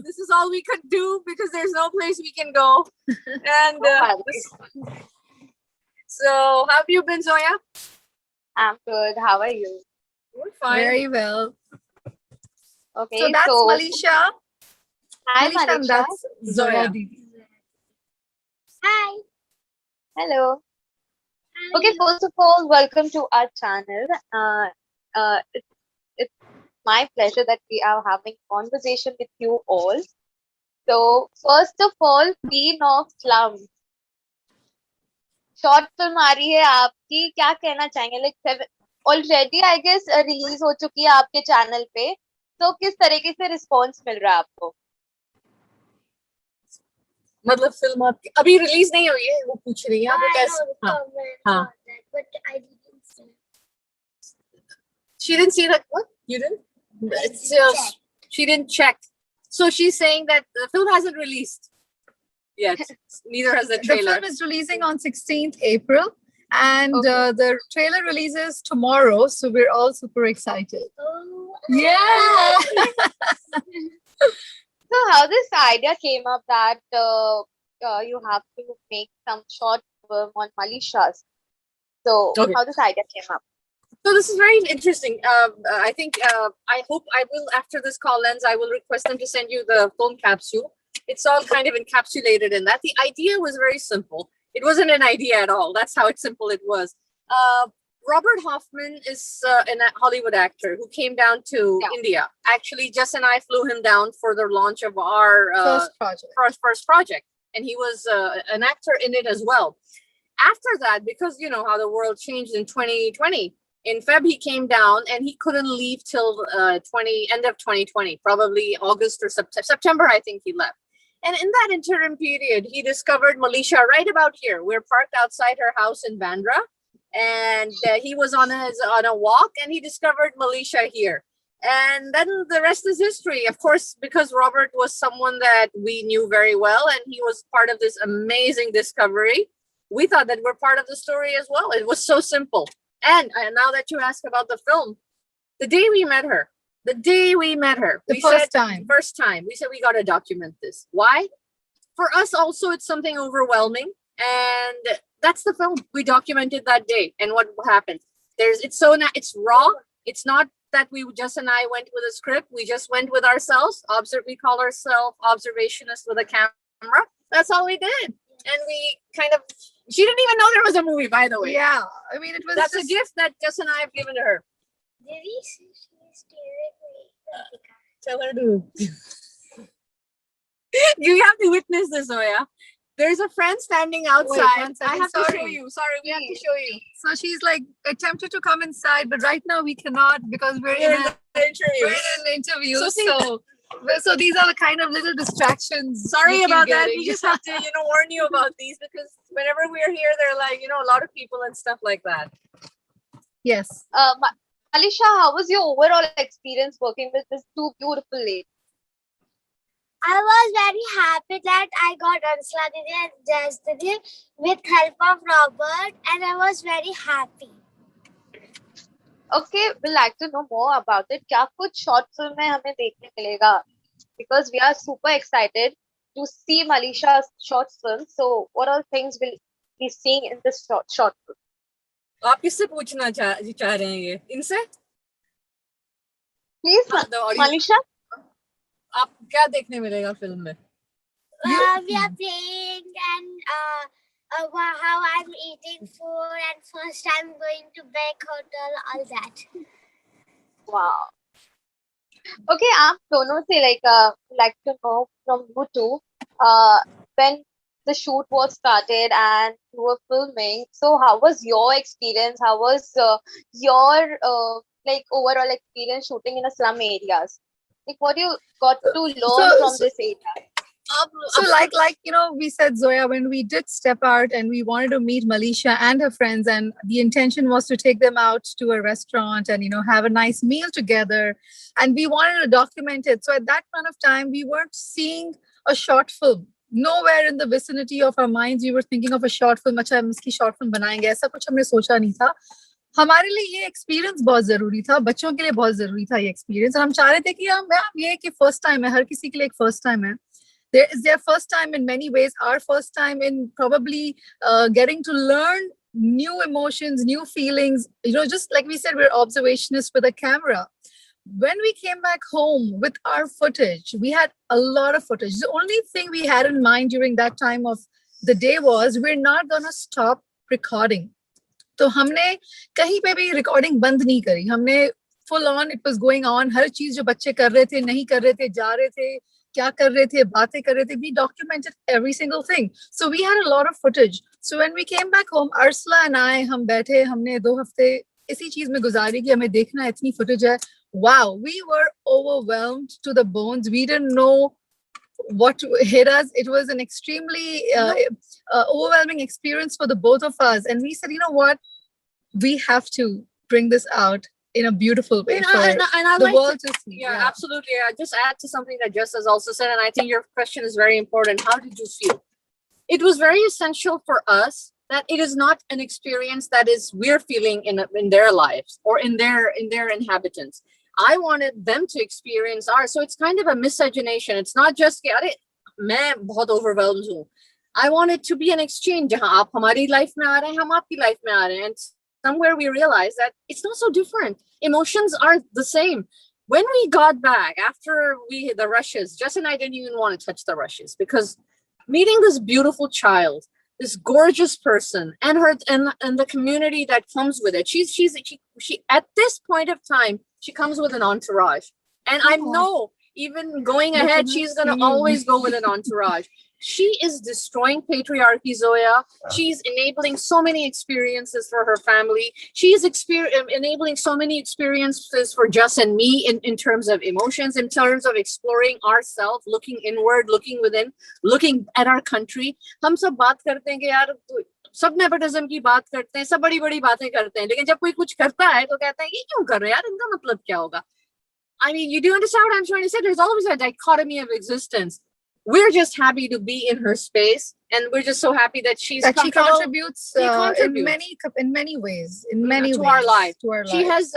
this is all we could do because there's no place we can go. And so, how have you been, Zoya? I'm good. How are you? We're fine. Very well. Okay, So that's Maleesha. Hi, Maleesha, and Maleesha. that's Zoya. Zoya. Didi. Hi. Hello. Okay, first of all, welcome to our channel. It's my pleasure that we are having conversation with you all. So, first of all, Queen of Slum. Short film आ रही है आपकी, क्या कहना चाहेंगे? Like already I guess release हो चुकी है आपके चैनल पे, तो किस तरीके से रिस्पांस मिल रहा है आपको? मतलब फिल्म अभी रिलीज नहीं हुई है, वो पूछ रही है वो कैसे? हाँ. She didn't see that. What? You didn't? It's, she didn't check. So she's saying that the film hasn't released yet. Neither has the trailer. The film is releasing on 16th April. And the trailer releases tomorrow. So we're all super excited. Oh, yeah. So how this idea came up that you have to make some short film on maleeshas. So how this idea came up? So this is very interesting. I think I hope I will, after this call ends, I will request them to send you the film capsule. It's all kind of encapsulated in that. The idea was very simple. It wasn't an idea at all. That's how simple it was. Robert Hoffman is a Hollywood actor who came down to India. Actually, Jess and I flew him down for the launch of our first project. And he was an actor in it as well. After that, because you know how the world changed in 2020, in Feb he came down and he couldn't leave till end of 2020, probably August or September, I think he left. And in that interim period, he discovered maleesha right about here. We're parked outside her house in Bandra, and he was on a walk, and he discovered maleesha here. And then the rest is history. Of course, because Robert was someone that we knew very well, and he was part of this amazing discovery. We thought that we're part of the story as well. It was so simple. And now that you ask about the film, the day we met her, first time, we said we got to document this. Why? For us also, it's something overwhelming. And that's the film. We documented that day and what happened. It's raw. It's not that Jess and I went with a script. We just went with ourselves. We call ourselves observationists with a camera. That's all we did. And we kind of, she didn't even know there was a movie, by the way. Yeah. I mean, that's a gift that Jess and I have given to her. Tell her to. You have to witness this, Zoya. There's a friend standing outside. I have to show you. Sorry, we have to show you. So she's like attempted to come inside, but right now we cannot because we're in an interview. So these are the kind of little distractions. Sorry about that. We just have to, warn you about these because whenever we're here, they're like, a lot of people and stuff like that. Yes. Maleesha, how was your overall experience working with these two beautiful ladies? I was very happy that I got Ansla Didi and Jess Didi with help of Robert, and I was very happy. Okay, we'd like to know more about it. क्या कुछ short film में हमें देखने मिलेगा? Because we are super excited to see Maleesha's short film. So, what all things will be seeing in this short film? आप किससे पूछना चाह रहे हैं ये? इनसे? Please, Maleesha. आप क्या देखने मिलेगा फिल्म में? We are playing and how I'm eating food and first I'm going to Beck Hotel, all that. Wow. Okay, आप दोनों से like to know from you two, when the shoot was started and you were filming. So how was your experience? How was your overall experience shooting in a slum areas? Like what you got to learn from this area? So we said, Zoya, when we did step out and we wanted to meet Maleesha and her friends, and the intention was to take them out to a restaurant and, have a nice meal together. And we wanted to document it. So at that point of time, we weren't seeing a short film. Nowhere in the vicinity of our minds, we were thinking of a short film. अच्छा हम इसकी short film बनाएंगे. ऐसा कुछ हमने सोचा नहीं था. हमारे लिए ये एक्सपीरियंस बहुत जरूरी था, बच्चों के लिए बहुत जरूरी था ये एक्सपीरियंस, और हम चाह रहे थे कि हम ये कि फर्स्ट टाइम है, हर किसी के लिए एक फर्स्ट टाइम है. There is their first time in many ways, our first time in probably getting to learn new emotions, new feelings. You know, just like we said, we're observationists with a camera. When we came back home with our footage, we had a lot of footage. The only thing we had in mind during that time of the day was we're not going to stop recording. तो हमने कहीं पे भी recording बंद नहीं करी. हमने full on, it was going on. हर चीज जो बच्चे कर रहे थे, नहीं कर रहे थे, जा रहे थे, क्या कर रहे थे, बातें कर रहे थे, we documented every single thing. So we had a lot of footage. So when we came back home, Ursula and I, हम बैठे, हमने 2 हफ्ते इसी चीज में गुजारी कि हमें देखना है, इतनी footage है. Wow, we were overwhelmed to the bones. We didn't know what hit us. It was an extremely overwhelming experience for the both of us. And we said, you know what? We have to bring this out in a beautiful way for I the like world to see. Yeah, absolutely. I just add to something that Jess has also said, and I think your question is very important. How did you feel? It was very essential for us that it is not an experience that is we're feeling in their lives or in their inhabitants. I wanted them to experience ours. So it's kind of a miscegenation. It's not just कि मैं बहुत overwhelmed हूँ. I want it to be an exchange. जहाँ आप हमारी life में आ रहे हैं, हम आपकी life में आ रहे हैं. And somewhere we realized that it's not so different. Emotions are the same. When we got back after the rushes, Jess and I didn't even want to touch the rushes because meeting this beautiful child, this gorgeous person, and her and the community that comes with it. She at this point of time, she comes with an entourage. And I know even going ahead, she's gonna always go with an entourage. She is destroying patriarchy, Zoya. She's enabling so many experiences for her family. She's enabling so many experiences for Jess and me in terms of emotions, in terms of exploring ourselves, looking inward, looking within, looking at our country. हम सब बात करते हैं कि यार सब nepotism की बात करते हैं, सब बड़ी बड़ी बातें करते हैं, लेकिन जब कोई कुछ करता है तो कहते हैं ये क्यों कर रहे हैं यार, इनका मतलब क्या होगा? I mean, you do understand what I'm trying to say? There's always a dichotomy of existence. We're just happy to be in her space, and we're just so happy that she contributes in many ways to our life. She life. has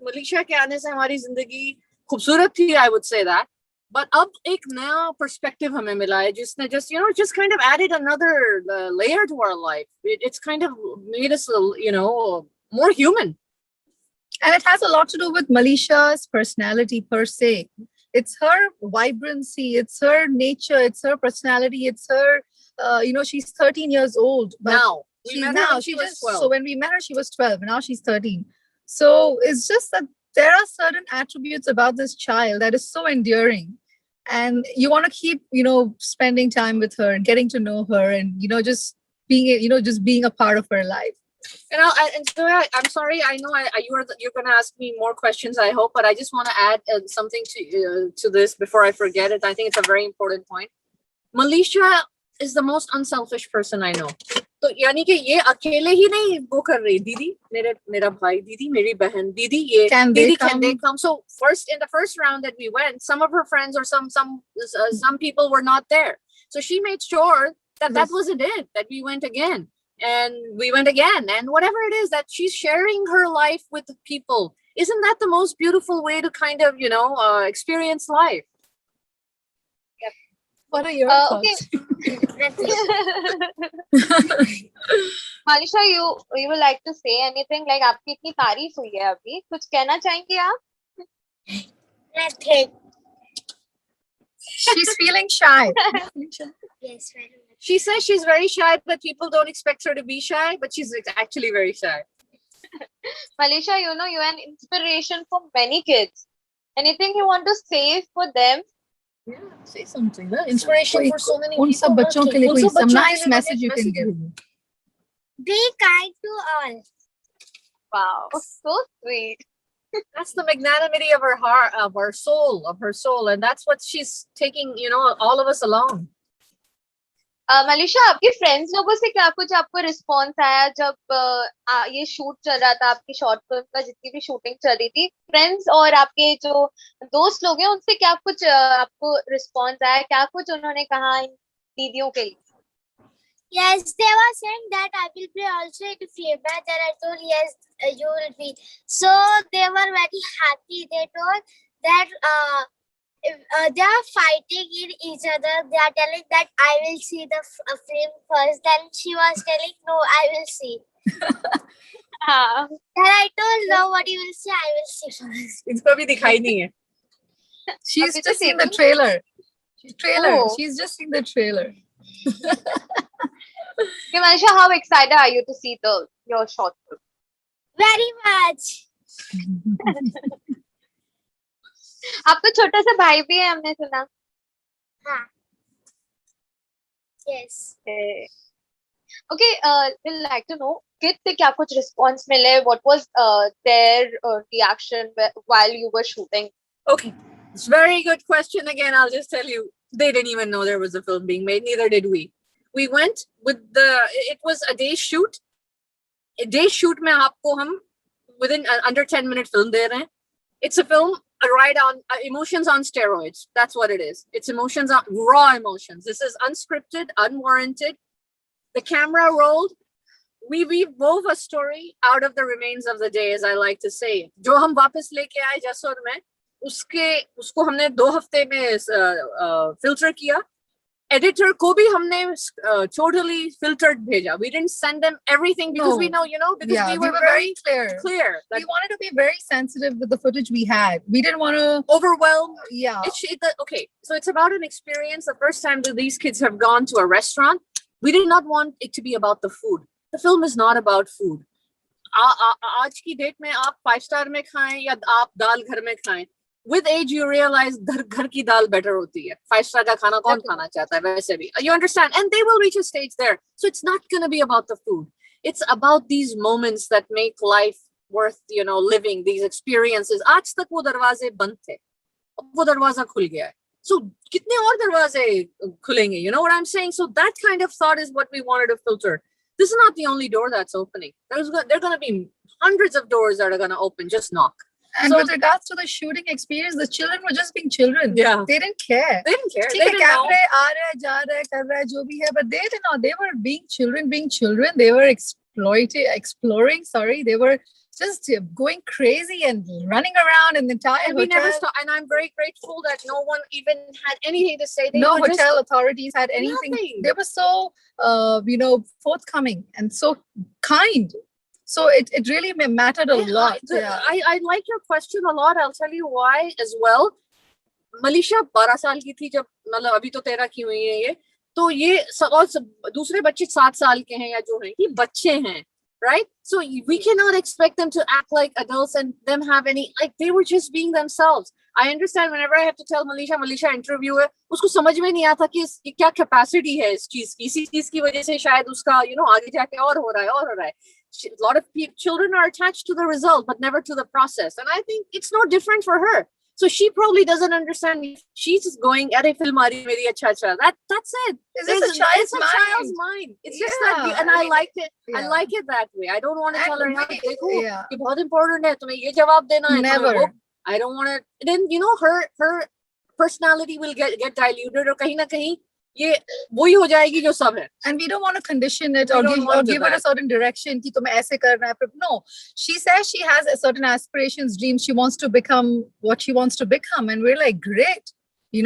Malaysia के आने से हमारी जिंदगी खूबसूरत थी, I would say that. But अब एक नया perspective हमें मिला है जिसने just kind of added another layer to our life. It's kind of made us more human. And it has a lot to do with Maleesha's personality per se. It's her vibrancy, it's her nature, it's her personality, it's her, she's 13 years old. Now. She was 12. So when we met her, she was 12. Now she's 13. So it's just that there are certain attributes about this child that is so endearing. And you want to keep, spending time with her and getting to know her and, just being a part of her life. And so I'm sorry. I know you're going to ask me more questions, I hope, but I just want to add something to this before I forget it. I think it's a very important point. Maleesha is the most unselfish person I know. तो यानी कि ये अकेले ही नहीं वो कर रही, दीदी मेरा भाई, दीदी मेरी बहन, दीदी ये can they come? So in the first round that we went, some of her friends or some people were not there. So she made sure that wasn't it, that we went again. And we went again, and whatever it is that she's sharing her life with the people, isn't that the most beautiful way to kind of experience life? Yep. What are your thoughts? Maleesha, you would like to say anything? Like आपकी इतनी तारीफ हुई है अभी, कुछ कहना चाहेंगे आप? Nothing. She's feeling shy. Yes, very much. She says she's very shy, but people don't expect her to be shy, but she's actually very shy. Maleesha, you're an inspiration for many kids. Anything you want to say for them? Yeah, say something. Inspiration for so many people. सब बच्चों के लिए कोई some nice message you can give. Be kind to all. Wow, so sweet. That's the magnanimity of her heart, of her soul, and that's what she's taking, all of us along. Manisha, आपके friends लोगों से क्या कुछ आपको response आया जब ये shoot चल रहा था, आपकी शॉर्ट फिल्म का जितनी भी शूटिंग चल रही थी, फ्रेंड्स और आपके जो दोस्त लोग हैं उनसे क्या कुछ आपको रिस्पॉन्स आया, क्या कुछ उन्होंने कहा इन दीदियों के लिए? Yes, they were saying that I will be also in feedback. Then I told yes, you will be. So they were very happy. They told that they are fighting in each other. They are telling that I will see the film first. Then she was telling no, I will see. हाँ. Then I told nobody will see. I will see first. इसको भी दिखाई नहीं है. She's अभी तो just seen the देखी. trailer. Oh. She's just seen the trailer. Okay, Maleesha, how excited are you to see your short film? Very much. आपका छोटा सा भाई भी है हमने सुना. हाँ. Yes. Okay, we'd like to know kid से क्या कुछ response मिले? What was their reaction while you were shooting? Okay, it's a very good question. Again, I'll just tell you, they didn't even know there was a film being made. Neither did we. We went with it was a day shoot. A day shoot में आपको हम within under 10-minute film दे रहे हैं. It's a film, a ride on emotions on steroids. That's what it is. It's emotions on raw emotions. This is unscripted, unwarranted. The camera rolled. We wove a story out of the remains of the day, as I like to say. जो हम वापस लेके आए जसोर में, उसको हमने 2 हफ्ते में filter किया. Editor को भी हमने totally filtered भेजा. We didn't send them everything because we know, because we were very clear. We wanted to be very sensitive with the footage we had. We didn't want to overwhelm. Yeah. Okay, so it's about an experience. The first time that these kids have gone to a restaurant, we did not want it to be about the food. The film is not about food. आज की date में आप 5-star में खाएं या आप दाल घर में खाएं, with age you realize घर की दाल better होती है. 5-star का खाना कौन खाना चाहता है वैसे भी. You understand? And they will reach a stage there. So it's not going to be about the food. It's about these moments that make life worth, living, these experiences. आज तक वो दरवाजे बंद थे. अब वो दरवाजा खुल गया है. So कितने और दरवाजे खुलेंगे? You know what I'm saying? So that kind of thought is what we wanted to filter. This is not the only door that's opening. There are going to be hundreds of doors that are going to open. Just knock. And with regards to the shooting experience, the children were just being children. Yeah. They didn't care. They didn't care. They didn't know. But they didn't know. They were being children. They were exploring. They were just going crazy and running around in the entire and hotel. We never stopped. And I'm very grateful that no one even had anything to say. No hotel authorities had anything. Nothing. They were so, forthcoming and so kind. So it really mattered a lot. I like your question a lot. I'll tell you why as well. Malaysia 12 साल की थी जब, मतलब अभी तो 13 की हुई है ये, तो ये और दूसरे बच्चे 7 साल के हैं या जो हैं, ये बच्चे हैं, right? So we cannot expect them to act like adults and them have any, like they were just being themselves. I understand whenever I have to tell Malaysia interview है, उसको समझ में नहीं आता कि क्या capacity है इस चीज की, इसी चीज की वजह से शायद उसका आगे जाके और हो रहा है. A lot of children are attached to the result but never to the process, and I think it's no different for her. So she probably doesn't understand. She's just going, "Arey film aa rahi meri acha." That's it. It's a child's mind. It's just that, and I like it. Yeah. I like it that way. I don't want to tell her, "Dekho, ye bahut important hai. Tumhe ye jawab dena hai." Never. I don't want to. Then her personality will get diluted, or kahin na kahin ये वही हो जाएगी जो सब है. And we don't want to condition it or give it a certain direction कि तुम्हें ऐसे करना है. No, she says she has a certain aspirations, dreams. She wants to become what she wants to become, and we're like, great. You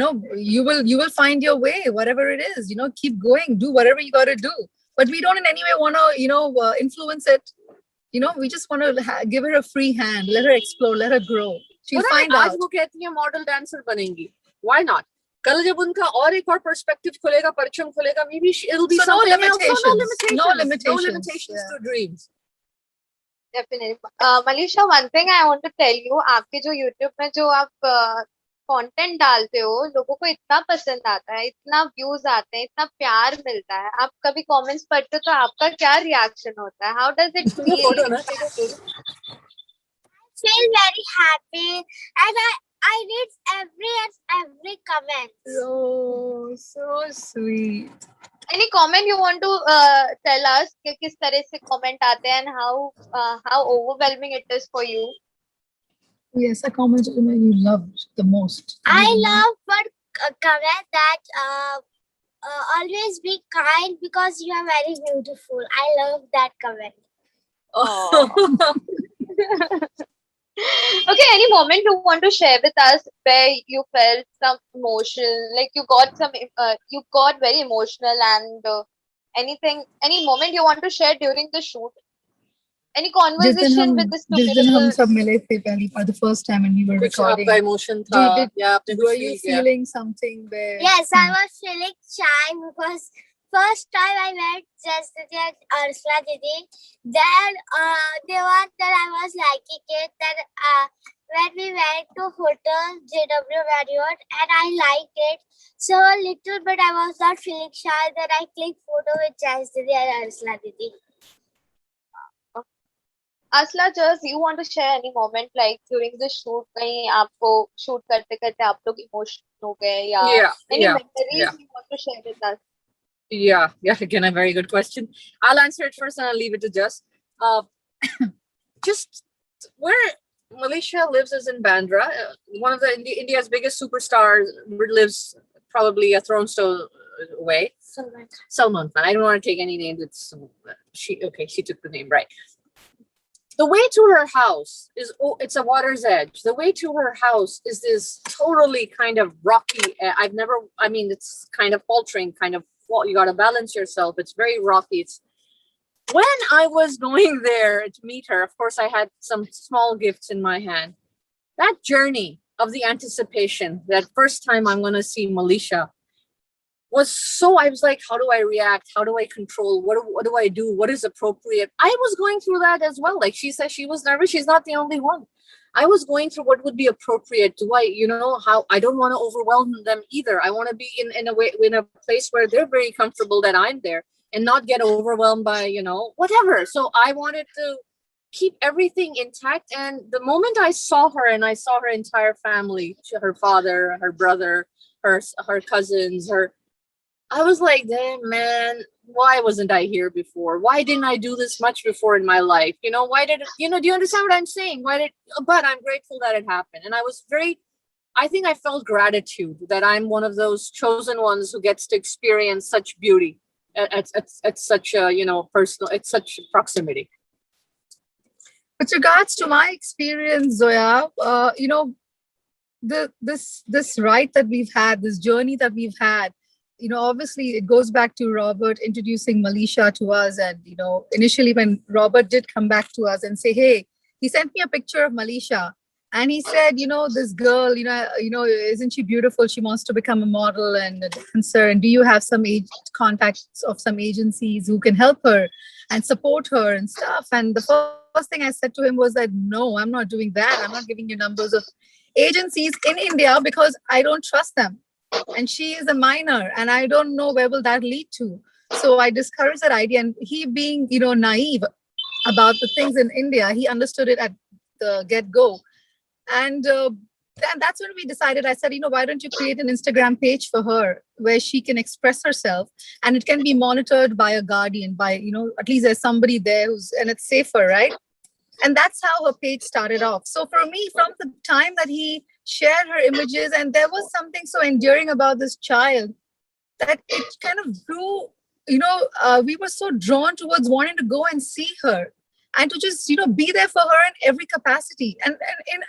will find your way, whatever it is. Keep going, do whatever you got to do. But we don't in any way want to influence it. We just want to give her a free hand, let her explore, let her grow. She'll find out. आज वो कहती है model dancer बनेंगी. Why not? कल जब उनका और एक और पर्सपेक्टिव खुलेगा, परिचय खुलेगा, maybe it'll be something else. No limitations to dreams. Definitely. Maleesha, one thing I want to tell you, आपके जो YouTube में जो आप कंटेंट डालते हो, लोगों को इतना पसंद आता है, इतना व्यूज आते हैं, इतना प्यार मिलता है. आप कभी कमेंट्स पढ़ते हो तो आपका क्या रिएक्शन होता है? How does it feel? I feel very happy, and I read every comment. Oh, so sweet. Any comment you want to tell us कि किस तरह से comment आते हैं and how overwhelming it is for you? Yes, a comment you loved the most. I love one comment that always be kind because you are very beautiful. I love that comment. Oh. Okay, any moment you want to share with us where you felt some emotion, like you got very emotional, and any moment you want to share during the shoot? Any conversation with this two जिस दिन हम beautiful? सब मिले थे पहली for the first time and we were कुछ recording. आपका emotion था या आपने Were कुछ you feel किया? feeling something there? Yes, I was feeling shy because first time I met Jessica and Ursula Didi, then then I was liking it. Then when we went to hotel JW Marriott and I liked it. So a little bit I was not feeling shy. Then I clicked photo with Jessica and Ursula Didi. Asla, just you want to share any moment like during the shoot कहीं आपको shoot करते करते आप लोग emotional हो गए या any memories you want to share with us? Yeah, again, a very good question. I'll answer it first and I'll leave it to Jess. Just where Maleesha lives is in Bandra. One of the India's biggest superstars lives probably a throne's throw away. Salman Khan. I don't want to take any names. She took the name right. The way to her house it's a water's edge. The way to her house is this totally kind of rocky. It's kind of faltering, kind of, you got to balance yourself. It's very rocky. When I was going there to meet her, of course, I had some small gifts in my hand. That journey of the anticipation, that first time I'm going to see Maleesha, I was like, how do I react? How do I control? What do I do? What is appropriate? I was going through that as well. Like she said, she was nervous. She's not the only one. I was going through what would be appropriate. How I don't want to overwhelm them either. I want to be in a place where they're very comfortable that I'm there and not get overwhelmed by, whatever. So I wanted to keep everything intact. And the moment I saw her and I saw her entire family, her father, her brother, her cousins, I was like, damn, man, why wasn't I here before? Why didn't I do this much before in my life? Do you understand what I'm saying? But I'm grateful that it happened. And I think I felt gratitude that I'm one of those chosen ones who gets to experience such beauty at such a, personal, at such proximity. With regards to my experience, Zoya, this ride that we've had, this journey that we've had, obviously it goes back to Robert introducing Maleesha to us. And, initially when Robert did come back to us and say, hey, he sent me a picture of Maleesha and he said, this girl, isn't she beautiful? She wants to become a model and a dancer. And do you have some contacts of some agencies who can help her and support her and stuff? And the first thing I said to him was that, no, I'm not doing that. I'm not giving you numbers of agencies in India because I don't trust them. And she is a minor and I don't know where will that lead to. So I discouraged that idea. And he being, naive about the things in India, he understood it at the get-go. And that's when we decided, I said, why don't you create an Instagram page for her where she can express herself and it can be monitored by a guardian, by, at least there's somebody there and it's safer, right? And that's how her page started off. So for me, from the time that he shared her images, and there was something so endearing about this child that it kind of grew, we were so drawn towards wanting to go and see her and to just, be there for her in every capacity and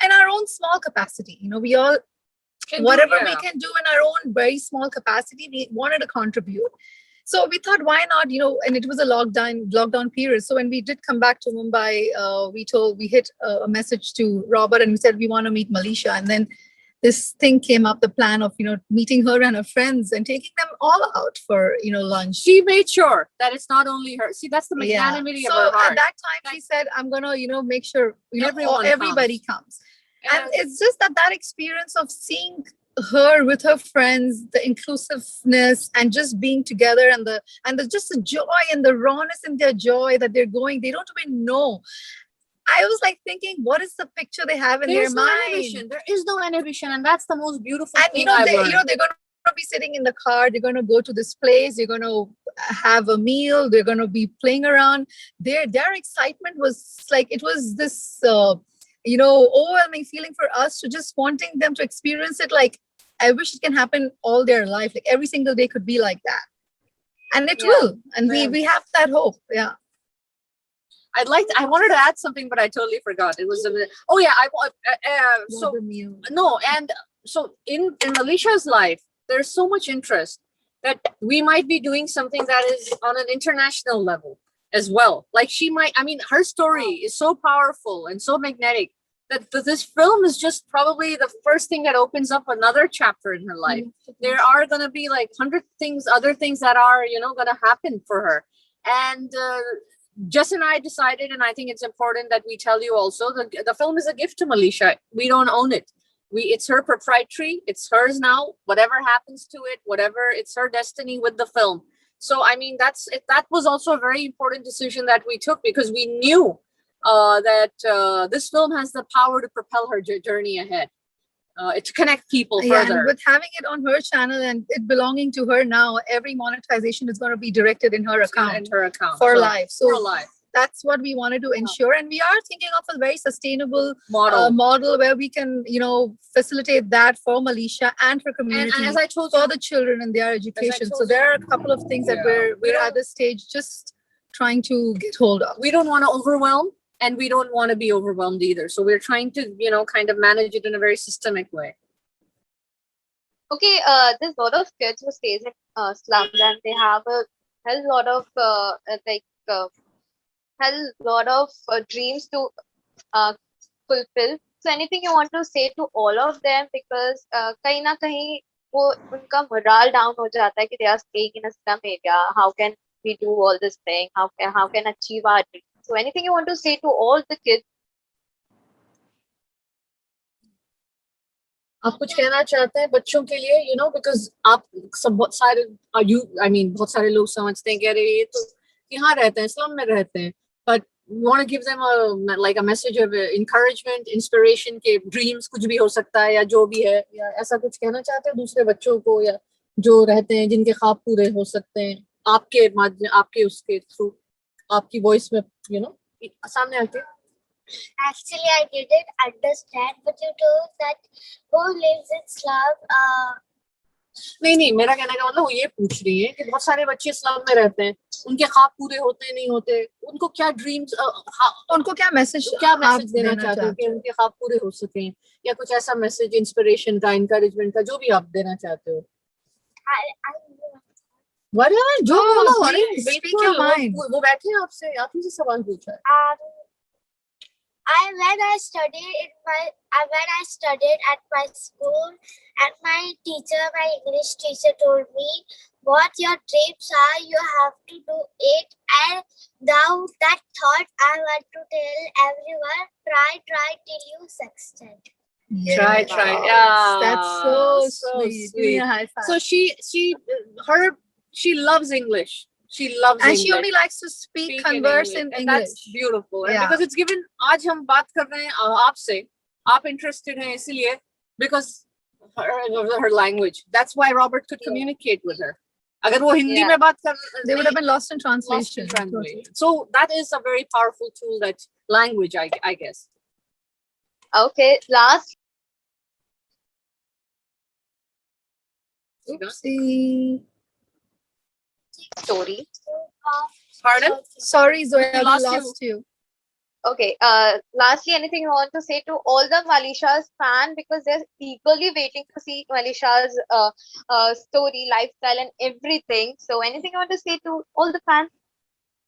in our own small capacity. We all, whatever we can do in our own very small capacity, we wanted to contribute. So we thought, why not, and it was a lockdown period. So when we did come back to Mumbai, we hit a message to Robert and we said, we want to meet Maleesha. And then this thing came up, the plan of, meeting her and her friends and taking them all out for, lunch. She made sure that it's not only her. See, that's the magnanimity of her heart. At that time, she said, I'm going to, make sure, everybody comes. And it's just that experience of seeing her with her friends, the inclusiveness and just being together and the just the joy and the rawness in their joy that they're going, they don't even know. I was like thinking, what is the picture they have in their mind? There is no inhibition, and that's the most beautiful thing. And they're going to be sitting in the car, they're going to go to this place, they're going to have a meal, they're going to be playing around. Their excitement was like, it was this overwhelming feeling for us to just wanting them to experience it like I wish it can happen all their life. Like every single day could be like that. And it Yeah. will. And Yeah. we have that hope. Yeah. I wanted to add something, but I totally forgot. It was oh yeah, so The meal. no, and so in Alicia's life, there's so much interest that we might be doing something that is on an international level as well. Like she might, I mean, her story is so powerful and so magnetic that this film is just probably the first thing that opens up another chapter in her life. There are going to be like 100 things, other things that are, you know, going to happen for her. And Jess and I decided, and I think it's important that we tell you also, the film is a gift to Maleesha. We don't own it. It's her proprietary. It's hers now. Whatever happens to it, whatever, it's her destiny with the film. So I mean, that was also a very important decision that we took, because we knew that this film has the power to propel her journey ahead, to connect people further. And with having it on her channel and it belonging to her now, every monetization is going to be directed in her account. In her account for life. So for life. That's what we wanted to ensure, and we are thinking of a very sustainable model. where we can, you know, facilitate that for Maleesha and her community, And as I told for you, the children and their education. So told there are a couple of things that Yeah. we're at this stage just trying to get hold of. we don't want to overwhelm, and we don't want to be overwhelmed either. So we're trying to, you know, kind of manage it in a very systemic way. Okay, there's a lot of kids who stays in slums, and they have a hell lot of dreams to fulfill. So anything you want to say to all of them, because कहीं ना कहीं वो उनका morale down हो जाता है कि they are staying in a slum area. How can we do all this thing? How can achieve our dreams? So anything you want to say to all the kids? आप कुछ कहना चाहते हैं बच्चों के लिए, you know, because आप सब बहुत सारे बहुत सारे लोग समझते हैं कि अरे ये तो यहाँ रहते हैं, स्लम में रहते हैं, but we want to give them a message of encouragement, inspiration के dreams कुछ भी हो सकता है, या जो भी है, या ऐसा कुछ कहना चाहते हैं दूसरे बच्चों को, या जो रहते हैं जिनके ख्वाब पूरे हो सकते हैं आपके माध्यम, आपके उसके थ्रू, आपकी वॉइस में, you know, सामने आके. Actually, I didn't understand, but you told that who lives in slum. नहीं, मेरा कहने का मतलब वो ये पूछ रही है कि बहुत सारे बच्चे स्लम में रहते हैं, उनके ख्वाब पूरे होते नहीं होते, उनको क्या ड्रीम्स, उनको क्या मैसेज देना चाहते हो कि उनके ख्वाब पूरे हो सकें, या कुछ ऐसा मैसेज इंस्पिरेशन का, एनकरेजमेंट का, जो भी आप देना चाहते हो. वरना जो बोलो, वो बैठे हैं आपसे, आप ही से सवाल पूछा है. When I studied at my school, and my English teacher told me, what your dreams are, you have to do it. And now that thought I want to tell everyone, try till you succeed. Try. Yeah, that's so sweet. Give me a high five. So she loves English. She loves and English. She only likes to converse in English. And that's beautiful. And Yeah. because it's given, आज हम बात कर रहे हैं आपसे, आप interested हैं इसलिए, because her language. That's why Robert could communicate with her. अगर वो हिंदी में बात कर, they would have been lost in translation. So that is a very powerful tool, that language, I guess. Okay, last. Oopsie. Story. Pardon? Sorry, Zoya, we lost you. Okay. Lastly, anything you want to say to all the Maleesha's fans, because they're eagerly waiting to see Maleesha's story, lifestyle, and everything. So, anything you want to say to all the fans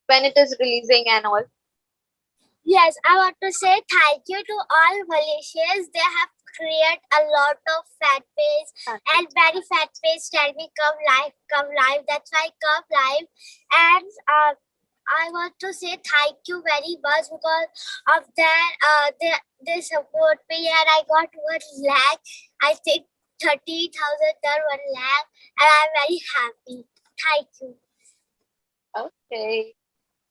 when it is releasing and all? Yes, I want to say thank you to all Maleesians. They have created a lot of fan page, and very fan page tell me come live. That's why I come live. And I want to say thank you very much, because of that they support me, and I got 1 lakh. I think 30,000 done 1 lakh, and I'm very happy. Thank you. Okay.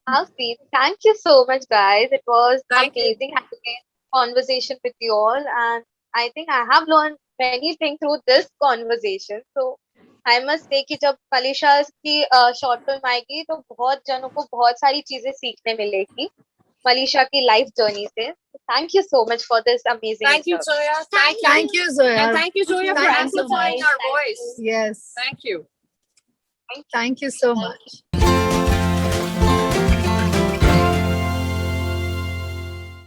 How sweet. Thank you so much, guys. It was amazing having a conversation with you all, and I think I have learned many things through this conversation. So I must say कि जब Malaysia की short film आएगी तो बहुत जनों को बहुत सारी चीजें सीखने मिलेगी मलेशिया की लाइफ जर्नी से. Thank you so much for this amazing Thank you, interview. Zoya. Thank you. Thank you, Zoya. And thank you, Zoya, for Thank you so amplifying much. our Thank voice. Yes. Thank you. Thank you so much.